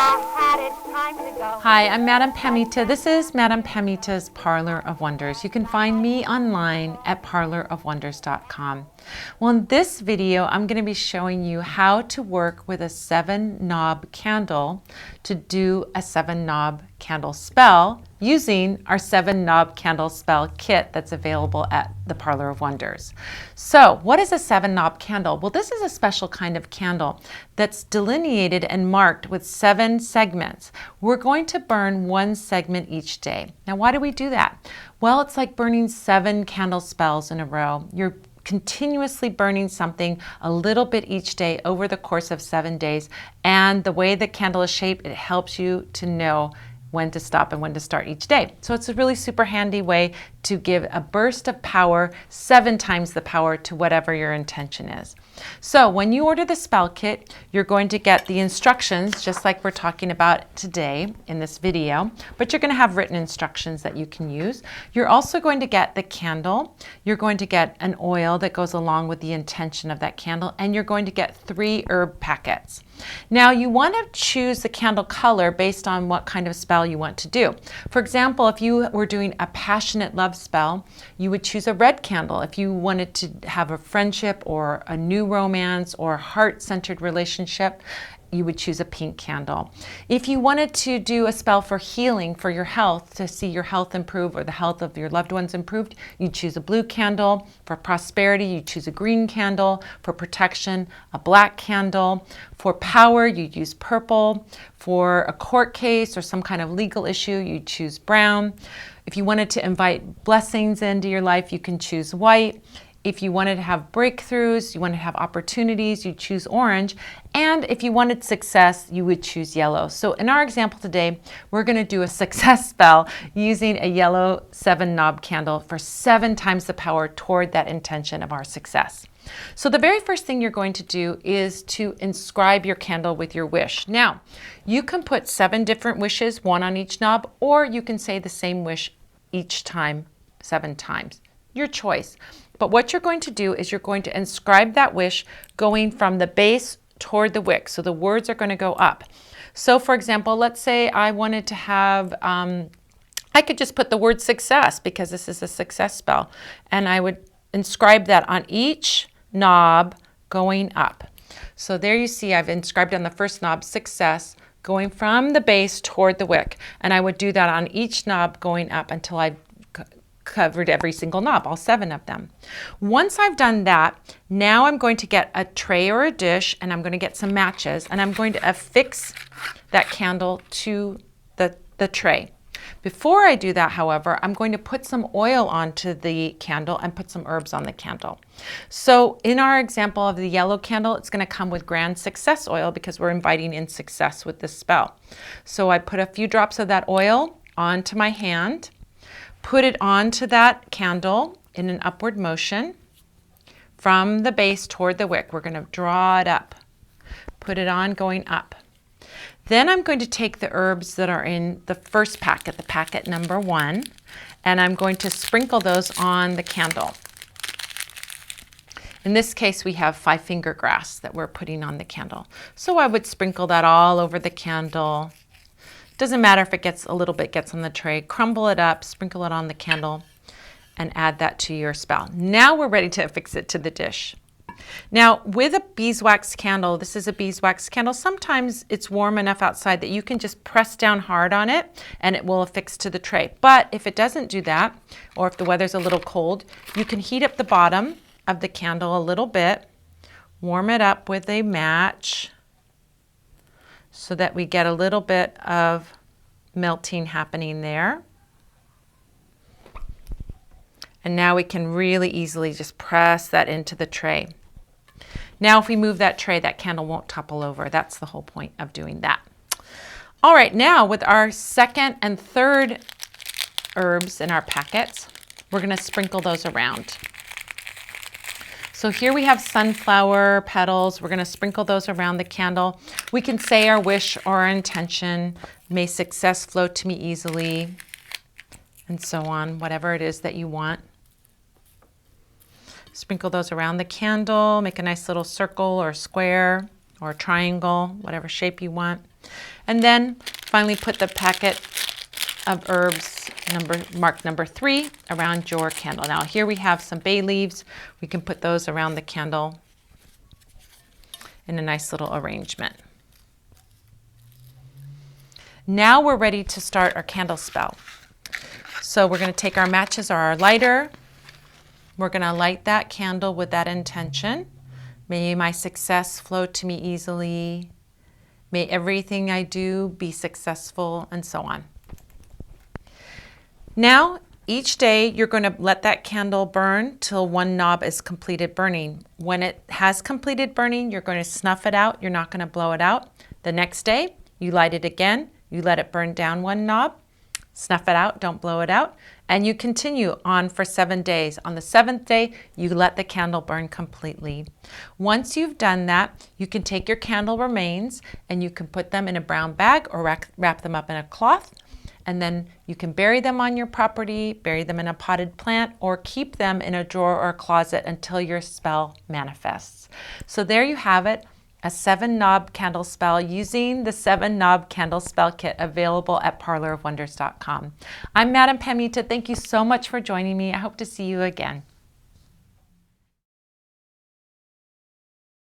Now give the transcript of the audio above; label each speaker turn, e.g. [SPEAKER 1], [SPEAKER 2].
[SPEAKER 1] I had it, time to go.
[SPEAKER 2] Hi, I'm Madam Pamita. This is Madam Pamita's Parlor of Wonders. You can find me online at parlorofwonders.com. Well, in this video, I'm going to be showing you how to work with a 7-knob candle to do a 7-knob candle spell using our 7-knob candle spell kit that's available at the Parlor of Wonders. So, what is a 7-knob candle? Well, this is a special kind of candle that's delineated and marked with 7 segments. We're going to burn 1 segment each day. Now, why do we do that? Well, it's like burning 7 candle spells in a row. You're continuously burning something a little bit each day over the course of 7 days. And the way the candle is shaped, it helps you to know when to stop and when to start each day. So it's a really super handy way to give a burst of power, 7 times the power to whatever your intention is. So when you order the spell kit, you're going to get the instructions, just like we're talking about today in this video, but you're going to have written instructions that you can use. You're also going to get the candle. You're going to get an oil that goes along with the intention of that candle, and you're going to get 3 herb packets. Now you want to choose the candle color based on what kind of spell you want to do. For example, if you were doing a passionate love spell, you would choose a red candle. If you wanted to have a friendship or a new romance or heart-centered relationship, you would choose a pink candle. If you wanted to do a spell for healing, for your health, to see your health improve or the health of your loved ones improved, you'd choose a blue candle. For prosperity, you choose a green candle. For protection, a black candle. For power, you'd use purple. For a court case or some kind of legal issue, you'd choose brown. If you wanted to invite blessings into your life, you can choose white. If you wanted to have breakthroughs, you wanted to have opportunities, you choose orange. And if you wanted success, you would choose yellow. So in our example today, we're going to do a success spell using a yellow 7-knob candle for 7 times the power toward that intention of our success. So the very first thing you're going to do is to inscribe your candle with your wish. Now, you can put 7 different wishes, 1 on each knob, or you can say the same wish each time, 7 times. Your choice. But what you're going to do is you're going to inscribe that wish going from the base toward the wick. So the words are going to go up. So for example, let's say I wanted to have, I could just put the word success because this is a success spell. And I would inscribe that on each knob going up. So there you see I've inscribed on the first knob success going from the base toward the wick. And I would do that on each knob going up until I covered every single knob, all 7 of them. Once I've done that, now I'm going to get a tray or a dish and I'm going to get some matches and I'm going to affix that candle to the tray. Before I do that, however, I'm going to put some oil onto the candle and put some herbs on the candle. So in our example of the yellow candle, it's going to come with grand success oil because we're inviting in success with this spell. So I put a few drops of that oil onto my hand, put it onto that candle in an upward motion from the base toward the wick. We're going to draw it up, put it on going up. Then I'm going to take the herbs that are in the first packet, the packet number 1, and I'm going to sprinkle those on the candle. In this case, we have 5-finger grass that we're putting on the candle. So I would sprinkle that all over the candle. Doesn't matter if it gets a little bit gets on the tray. Crumble it up, sprinkle it on the candle, and add that to your spell. Now we're ready to affix it to the dish. Now with a beeswax candle, this is a beeswax candle, sometimes it's warm enough outside that you can just press down hard on it and it will affix to the tray. But if it doesn't do that, or if the weather's a little cold, you can heat up the bottom of the candle a little bit, warm it up with a match, so that we get a little bit of melting happening there. And now we can really easily just press that into the tray. Now if we move that tray, that candle won't topple over. That's the whole point of doing that. All right, now with our second and third herbs in our packets, we're going to sprinkle those around. So here we have sunflower petals. We're going to sprinkle those around the candle. We can say our wish or our intention. May success flow to me easily, and so on, whatever it is that you want. Sprinkle those around the candle. Make a nice little circle or square or triangle, whatever shape you want. And then finally put the packet of herbs marked number 3 around your candle. Now here we have some bay leaves. We can put those around the candle in a nice little arrangement. Now we're ready to start our candle spell. So we're going to take our matches or our lighter. We're going to light that candle with that intention. May my success flow to me easily. May everything I do be successful, and so on. Now, each day you're going to let that candle burn till one knob is completed burning. When it has completed burning, you're going to snuff it out. You're not going to blow it out. The next day, you light it again. You let it burn down one knob. Snuff it out, don't blow it out, and you continue on for 7 days. On the 7th day, you let the candle burn completely. Once you've done that, you can take your candle remains and you can put them in a brown bag or wrap them up in a cloth, and then you can bury them on your property, bury them in a potted plant, or keep them in a drawer or a closet until your spell manifests. So there you have it. A 7-knob candle spell using the 7-knob candle spell kit available at parlorofwonders.com. I'm Madam Pamita. Thank you so much for joining me. I hope to see you again.